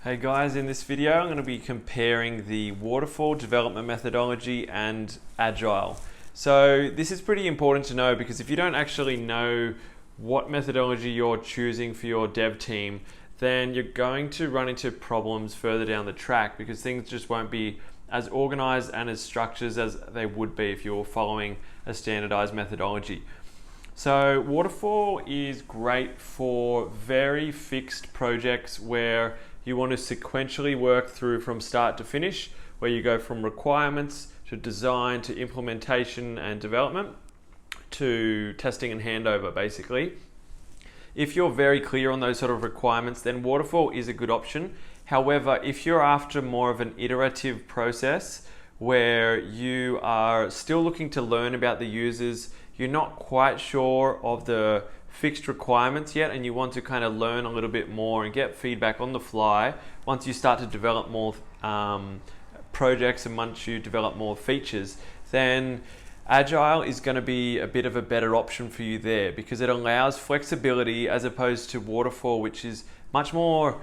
Hey guys, in this video I'm going to be comparing the Waterfall development methodology and Agile. So this is pretty important to know because if you don't actually know what methodology you're choosing for your dev team, then you're going to run into problems further down the track because things just won't be as organized and as structured as they would be if you were following a standardized methodology. So Waterfall is great for very fixed projects where you want to sequentially work through from start to finish, where you go from requirements to design to implementation and development to testing and handover basically. If you're very clear on those sort of requirements, then Waterfall is a good option. However, if you're after more of an iterative process where you are still looking to learn about the users, you're not quite sure of the fixed requirements yet, and you want to kind of learn a little bit more and get feedback on the fly once you start to develop more projects and once you develop more features, then Agile is going to be a bit of a better option for you there because it allows flexibility as opposed to Waterfall, which is much more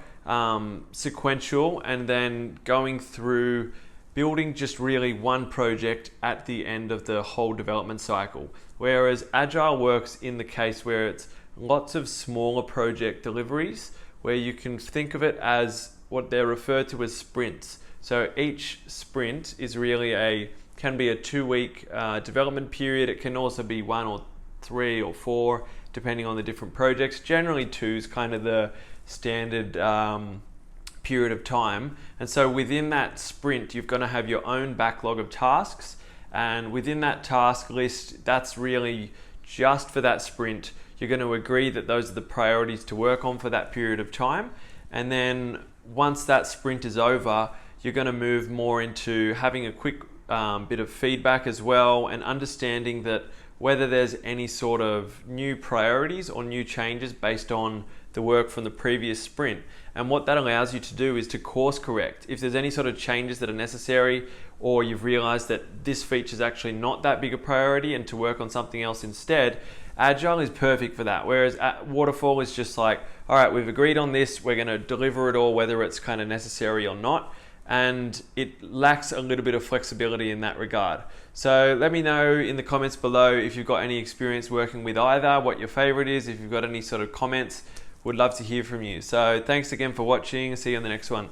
sequential and then going through building just really one project at the end of the whole development cycle. Whereas Agile works in the case where it's lots of smaller project deliveries where you can think of it as what they're referred to as sprints. So each sprint is really can be a 2-week development period. It can also be 1 or 3 or 4 depending on the different projects. Generally 2 is kind of the standard period of time, and so within that sprint you're going to have your own backlog of tasks, and within that task list that's really just for that sprint. You're going to agree that those are the priorities to work on for that period of time, and then once that sprint is over you're going to move more into having a quick bit of feedback as well and understanding that whether there's any sort of new priorities or new changes based on the work from the previous sprint. And what that allows you to do is to course correct. If there's any sort of changes that are necessary, or you've realized that this feature is actually not that big a priority and to work on something else instead, Agile is perfect for that. Whereas Waterfall is just like, all right, we've agreed on this, we're going to deliver it all whether it's kind of necessary or not. And it lacks a little bit of flexibility in that regard. So let me know in the comments below if you've got any experience working with either, what your favorite is, if you've got any sort of comments. Would love to hear from you. So thanks again for watching. See you on the next one.